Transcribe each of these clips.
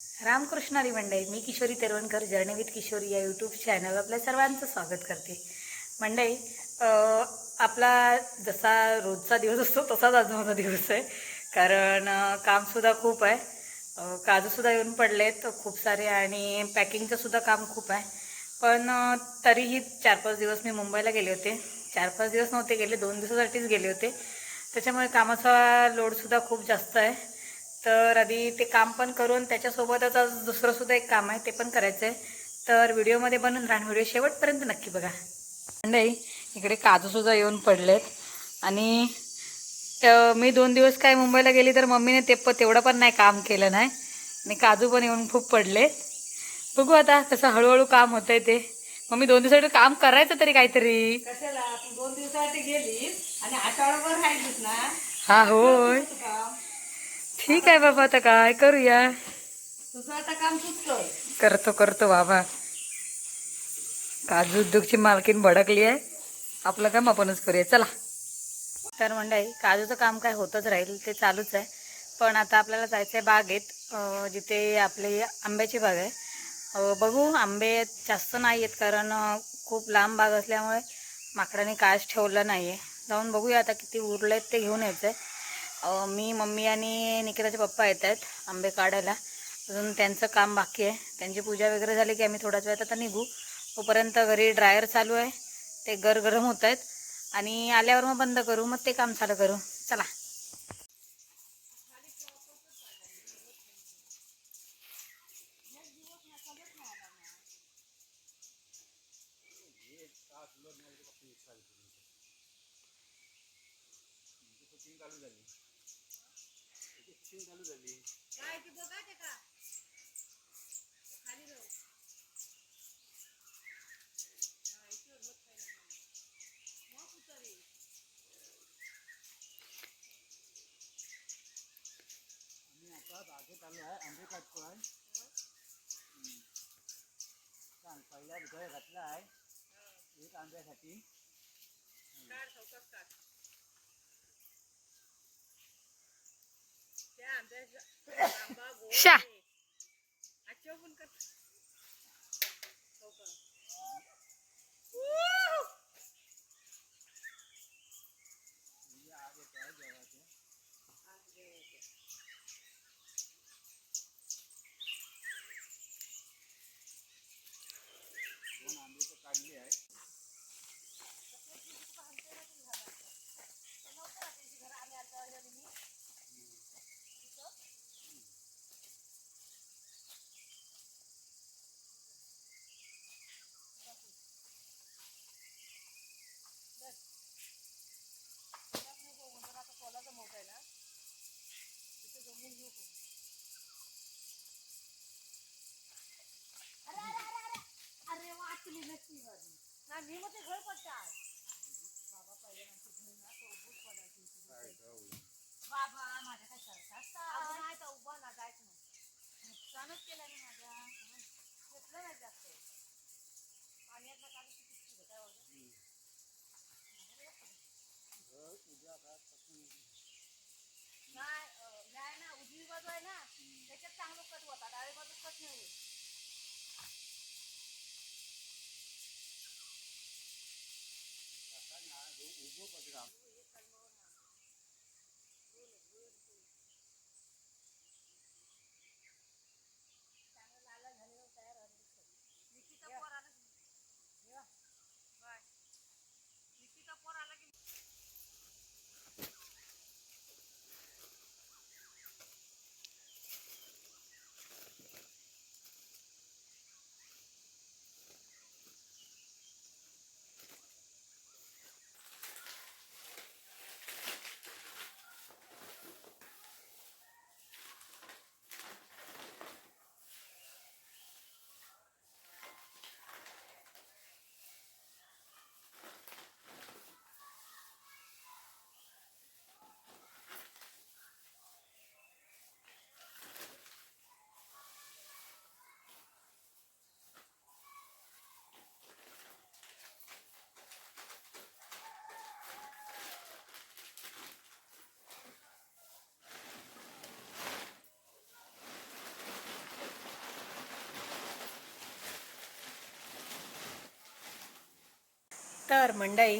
रामकृष्ण हरी मंडळी, मी Kishori Teravankar journey with Kishori या YouTube channel आपल्या सर्वांचं स्वागत करते. मंडळी, आपला जसा रोजचा दिवस असतो तसाच आज माझा दिवस आहे. कारण कामसुद्धा खूप आहे. काजूसुद्धा येऊन पडलेत खूप सारे आणि पॅकिंगचं सुद्धा काम खूप आहे. पण तरीही 4-5 दिवस मी मुंबईला गेले होते. 4-5 दिवस नव्हते गेले, 2 दिवसासाठीच गेले होते. त्याच्यामुळे कामाचा लोडसुद्धा खूप जास्त आहे. तर आधी ते काम पण करून त्याच्यासोबतच आज दुसरंसुद्धा एक काम आहे, ते पण करायचं आहे. तर व्हिडिओमध्ये बनून राहा, व्हिडिओ शेवटपर्यंत नक्की बघा. नाही, इकडे काजूसुद्धा येऊन पडलेत आणि मी 2 दिवस काय मुंबईला गेली तर मम्मीने तेवढं पण नाही काम केलं नाही आणि काजू पण येऊन खूप पडले. बघू आता कसं हळूहळू काम होतंय ते. मम्मी 2 दिवसासाठी काम करायचं तरी काहीतरी. कशाला तू 2 दिवसासाठी गेलीस आणि आठवडाभर राहिलीस ना. हा होय, ठीक आहे बाबा, आता काय करूया. तुझं आता काम तूच कर. करतो बाबा. काजू उद्योगची मालकीन भडकली आहे, आपलं काम आपणच करूया, चला. तर मंडळी, काजूचं काम काय होतच राहील, ते चालूच आहे. पण आता आपल्याला जायचं आहे बागेत, जिथे आपली आंब्याची बाग आहे. बघू, आंबे जास्त नाही आहेत कारण खूप लांब बाग असल्यामुळे माकडाने काच ठेवलं नाही आहे. जाऊन बघूया आता किती उरले आहेत ते घेऊन यायचं आहे. मी, मम्मी आणि निकिताचे पप्पा येत आहेत आंबे काढायला. अजून त्यांचं काम बाकी आहे. त्यांची पूजा वगैरे झाली की आम्ही थोड्याच वेळात आता निघू. तोपर्यंत घरी ड्रायर चालू आहे, ते गरम होत आहेत आणि आल्यावर मग बंद करू, मग ते काम चालू करू, चला. बागेत आलो आहे, आंबे काढतो आहे. पहिला विजय घातला आहे एक आंब्यासाठी. शा दोन आंबे तर काढले आहे. अरे वाचली नसती ना, मी मग ते घर पडतात बाबा. पहिले नंतर घेऊन ना तो उभूच पडायची. बाबा माझ्या काय करतात नाही तर उभा ना जायचं नाही. नुकसानच केलं नाही माझ्या, घेतलं नाही जास्त पाण्यातलं काढून किती काय उद्या नाही ना. उजवी बाजू आहे ना, त्याच्यात चांगलं कट होता, डावी बाजू कट नाही. उभं पडला तर मंडळी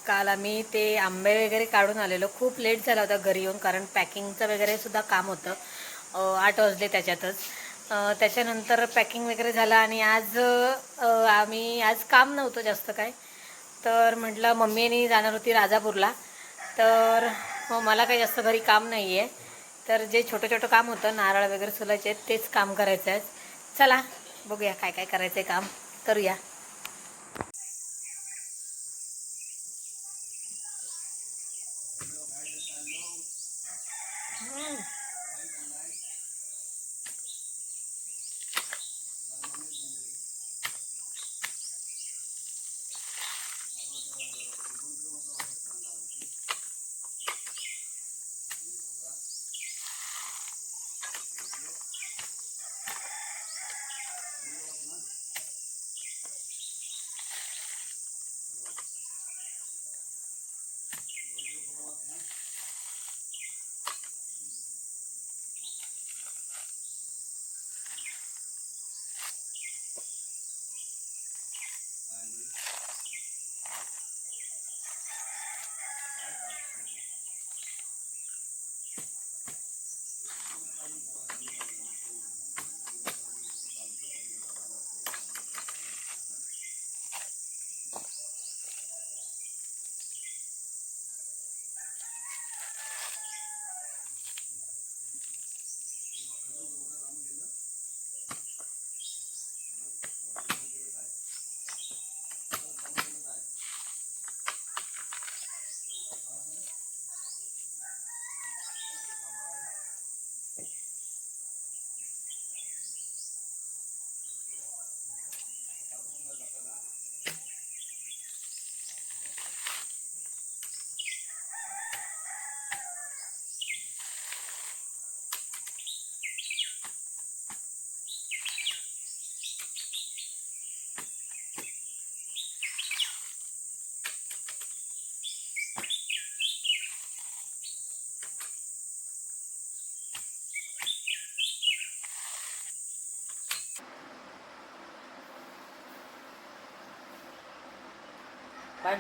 काल आम्ही ते आंबे वगैरे काढून आलेलो. खूप लेट झाला होता घरी येऊन, कारण पॅकिंगचं वगैरे सुद्धा काम होतं. 8 वाजले त्याच्यातच. त्याच्यानंतर पॅकिंग वगैरे झालं आणि आज काम नव्हतं जास्त काय. तर म्हटलं मम्मीनी जाणार होती राजापूरला, तर मला काही जास्त घरी काम नाही आहे. तर जे छोटं छोटं काम होतं, नारळ वगैरे सोलायचे तेच काम करायचं आहे. चला बघूया काय काय करायचं आहे, काम करूया.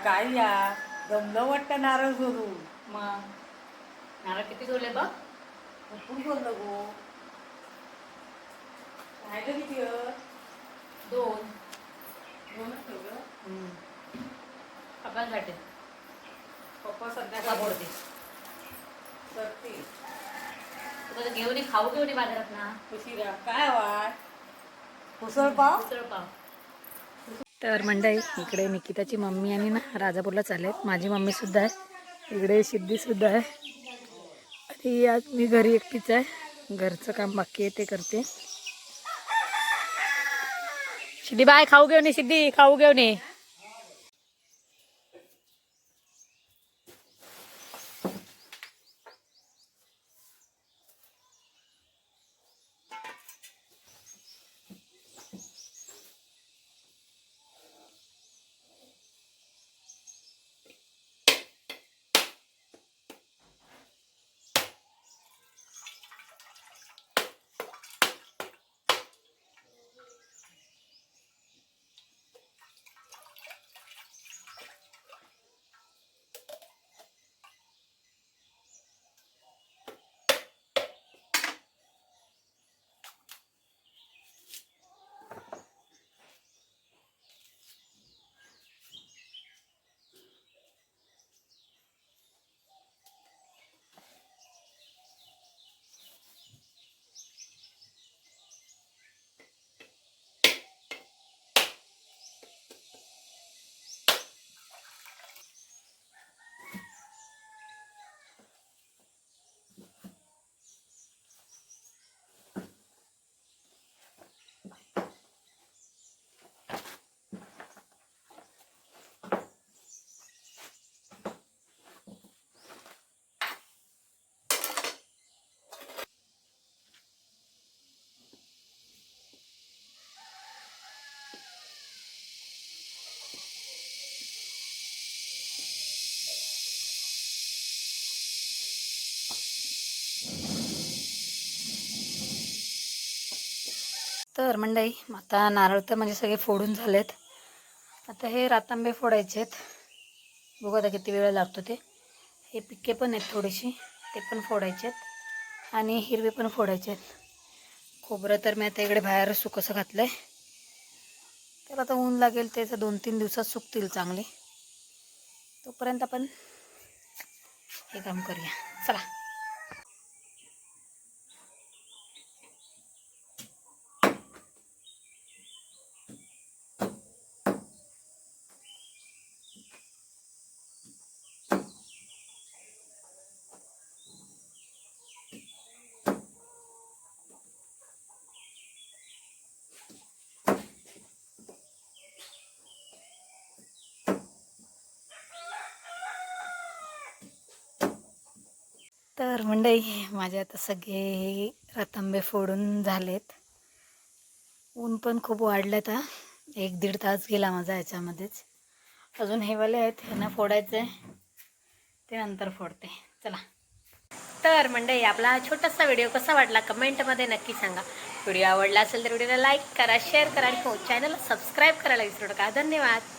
काय या दमलं वाटतं नारळ सोडून. मग नारळ किती सोडले बघ. भरपूर बोललं गो. राहिलं किती 2. दोनच ठेवलं. पप्पांसाठी पप्पा पप्पा संध्याकाळी बोलते करते. तुला घेऊन ये, खाऊ घेऊन ये बाजारात ना. उशिरा काय वाट उसळ पाव. उसळ पाव. तर मंडळी इकडे निकिताची मम्मी आणि ना राजापूरला चाललेत. माझी मम्मी सुद्धा आहे इकडे, सिद्धी सुद्धा आहे. आणि आज मी घरी एकटीच आहे. घरचं काम बाकी आहे ते करते. सिद्धी बाय, खाऊ घेऊन ये. सिद्धी खाऊ घेऊन ये. तर मंडळी आता नारळ तर म्हणजे सगळे फोडून झालेत. आता हे रातांबे फोडायचे आहेत. बघू आता किती वेळ लागतो ते. हे पिके पण आहेत थोडीशी, ते पण फोडायचे आहेत आणि हिरवे पण फोडायचे आहेत. खोबरं तर मी आता इकडे बाहेर सुकसं घातलं आहे. त्याला आता ऊन लागेल, त्याचं 2-3 दिवसात सुकतील चांगले. तोपर्यंत आपण हे काम करूया. चला. तर मंडळी, माझे आता सगळे रतांबे फोडून झालेत. ऊन पण खूप वाढलं आता. 1-1.5 तास गेला माझा याच्यामध्येच. अजून हे वाले आहेत, ह्यांना फोडायचं आहे, ते नंतर फोडते. चला. तर मंडळी, आपला हा छोटासा व्हिडिओ कसा वाटला कमेंटमध्ये नक्की सांगा. व्हिडिओ आवडला असेल तर व्हिडिओला लाईक करा, शेअर करा आणि चॅनलला सबस्क्राईब करायला विसरू नका. धन्यवाद.